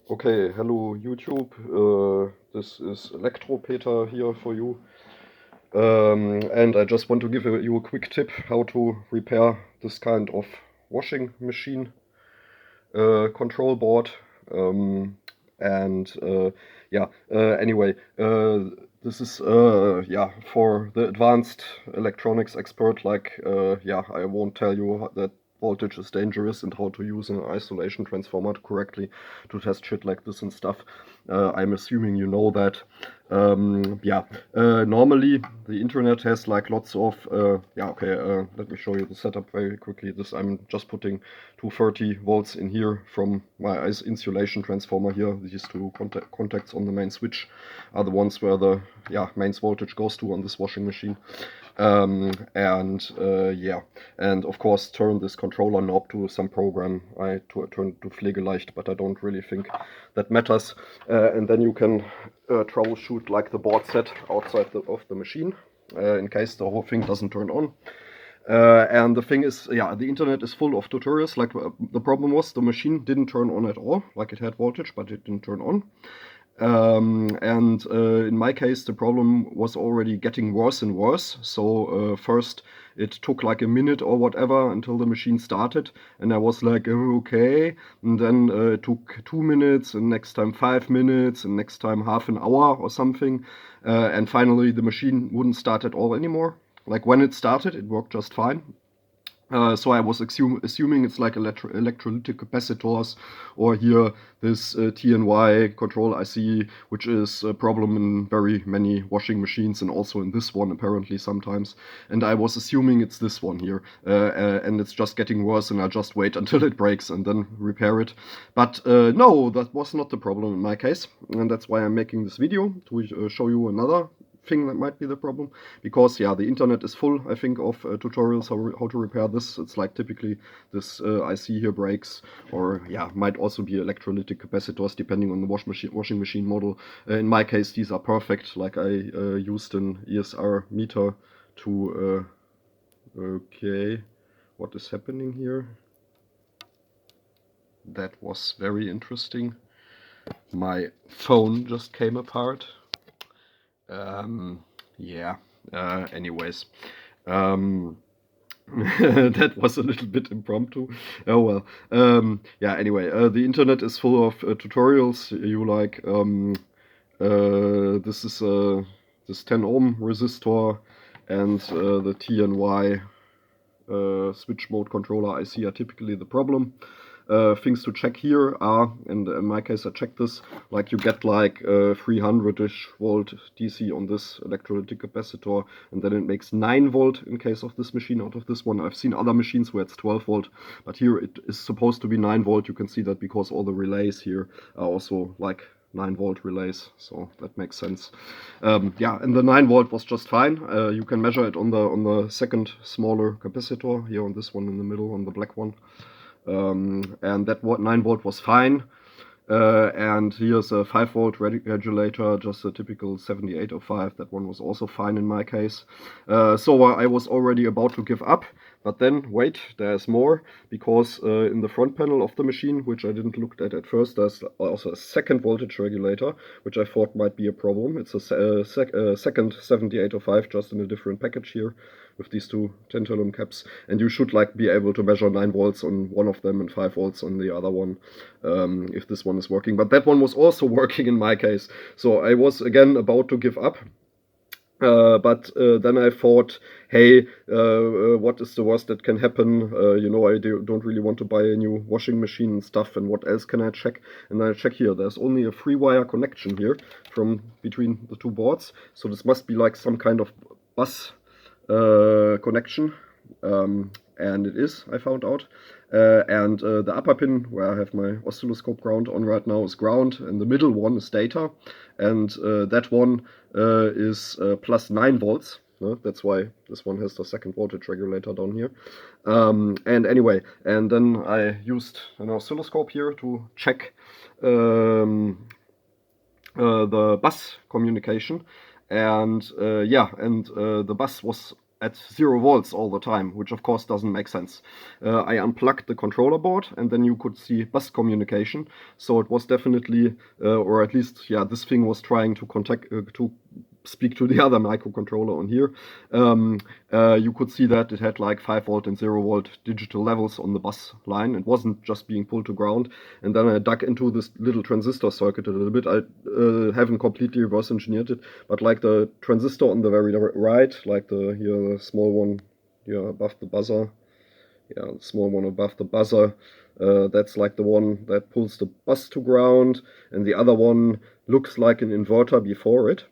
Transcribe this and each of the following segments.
Okay, hello YouTube. This is Elektro-Peter here for you. And I just want to give you a quick tip how to repair this kind of washing machine control board. Anyway, this is yeah, for the advanced electronics expert. I won't tell you that voltage is dangerous and how to use an isolation transformer correctly to test shit like this and stuff. I'm assuming you know that. Normally the internet has like lots of let me show you the setup very quickly. I'm just putting 230 volts in here from my insulation transformer here. These two contacts on the main switch are the ones where the mains voltage goes to on this washing machine. And of course turn this controller knob to some program. I turn to Pflegeleicht, but I don't really think that matters. And then you can troubleshoot like the board set outside of the machine in case the whole thing doesn't turn on. And the thing is, the internet is full of tutorials. Like the problem was the machine didn't turn on at all. Like it had voltage, but it didn't turn on. In my case, the problem was already getting worse and worse. So first it took like a minute or whatever until the machine started, and I was like, oh, okay. And then it took 2 minutes, and next time 5 minutes, and next time half an hour or something. And finally the machine wouldn't start at all anymore. Like when it started, it worked just fine. So I was assuming it's like electrolytic capacitors, or here this TNY control IC, which is a problem in very many washing machines and also in this one apparently sometimes. And I was assuming it's this one here, and it's just getting worse, and I just wait until it breaks and then repair it. But no, that was not the problem in my case, and that's why I'm making this video to show you another thing that might be the problem, because the internet is full, I think, of tutorials how to repair this. It's like typically this IC here breaks, or might also be electrolytic capacitors depending on the washing machine model. In my case, these are perfect. Like I used an ESR meter to okay, what is happening here? That was very interesting. My phone just came apart. Anyways, that was a little bit impromptu. Oh well. Anyway, the internet is full of tutorials. You like this is this 10 ohm resistor and the TNY switch mode controller IC are typically the problem. Things to check here are, and in my case I checked this, like you get like 300-ish volt DC on this electrolytic capacitor, and then it makes 9 volt in case of this machine out of this one. I've seen other machines where it's 12 volt, but here it is supposed to be 9 volt. You can see that because all the relays here are also like 9 volt relays, so that makes sense. And the 9 volt was just fine. You can measure it on the second smaller capacitor here, on this one in the middle, on the black one. And that 9 volt was fine. And here's a 5 volt regulator, just a typical 7805. That one was also fine in my case. So I was already about to give up, but then wait, there's more, because in the front panel of the machine, which I didn't look at first, there's also a second voltage regulator, which I thought might be a problem. It's a second 7805, just in a different package here, with these two tantalum caps, and you should like be able to measure 9 volts on one of them and 5 volts on the other one, if this one is working. But that one was also working in my case, so I was again about to give up. But then I thought, hey, what is the worst that can happen? I don't really want to buy a new washing machine and stuff, and what else can I check? And I check here, there's only a 3-wire connection here from between the two boards, so this must be like some kind of bus connection, and it is, I found out. And the upper pin, where I have my oscilloscope ground on right now, is ground, and the middle one is data, and that one is plus 9 volts. That's why this one has the second voltage regulator down here. And anyway, and then I used an oscilloscope here to check the bus communication. And the bus was at 0 volts all the time, which of course doesn't make sense. I unplugged the controller board, and then you could see bus communication. So it was definitely, or at least, yeah, this thing was trying to to speak to the other microcontroller on here. You could see that it had like 5 volt and 0 volt digital levels on the bus line. It wasn't just being pulled to ground. And then I dug into this little transistor circuit a little bit. I haven't completely reverse engineered it, but like the transistor on the very right, like the small one here above the buzzer, yeah, the small one above the buzzer, that's like the one that pulls the bus to ground, and the other one looks like an inverter before it.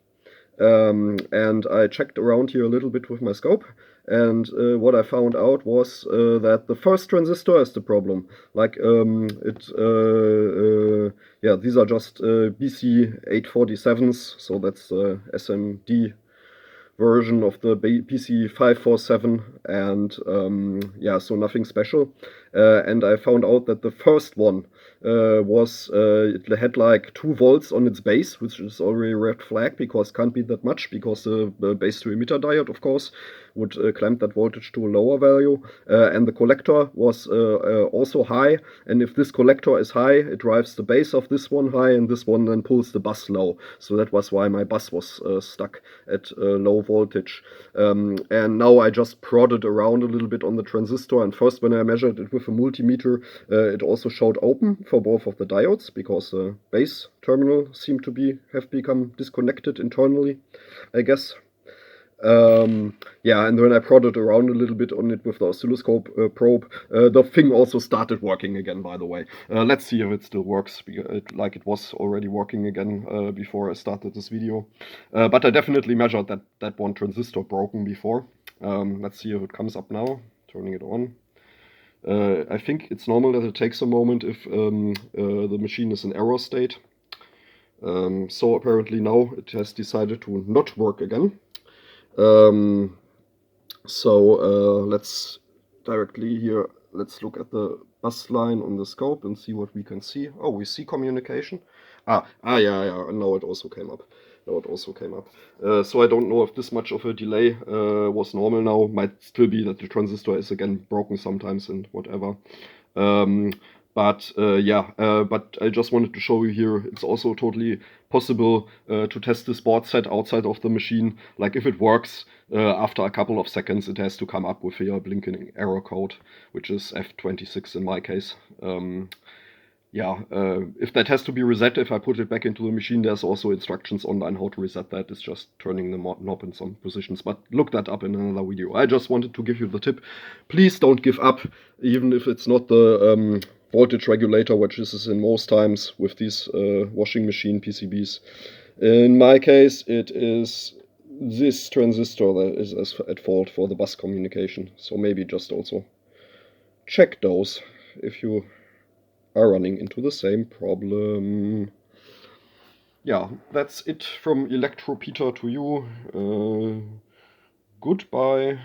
And I checked around here a little bit with my scope, and what I found out was that the first transistor is the problem. Like yeah, these are just BC847s, so that's the SMD version of the PC547, and yeah, so nothing special. And I found out that the first one it had like 2 volts on its base, which is already a red flag, because can't be that much, because the base to emitter diode, of course, would clamp that voltage to a lower value. And the collector was also high, and if this collector is high, it drives the base of this one high, and this one then pulls the bus low. So that was why my bus was stuck at low voltage. And now I just prodded around a little bit on the transistor, and first when I measured it with a multimeter, it also showed open for both of the diodes, because the base terminal seemed to have become disconnected internally, I guess. Yeah, and when I prodded around a little bit on it with the oscilloscope probe, the thing also started working again, by the way. Let's see if it still works, like it was already working again before I started this video. But I definitely measured that one transistor broken before. Let's see if it comes up now, turning it on. I think it's normal that it takes a moment if the machine is in error state. So apparently now it has decided to not work again. Let's directly here, let's look at the bus line on the scope and see what we can see. Oh, we see communication. Yeah, now it also came up. So I don't know if this much of a delay was normal now. Might still be that the transistor is again broken sometimes and whatever. But I just wanted to show you here, it's also totally possible to test this board set outside of the machine. Like if it works, after a couple of seconds it has to come up with a blinking error code, which is F26 in my case. If that has to be reset, if I put it back into the machine, there's also instructions online how to reset that. It's just turning the knob in some positions, but look that up in another video. I just wanted to give you the tip. Please don't give up, even if it's not the voltage regulator, which is in most times with these washing machine PCBs. In my case, it is this transistor that is at fault for the bus communication. So maybe just also check those if you are running into the same problem. Yeah, that's it from Elektro-Peter to you. Goodbye.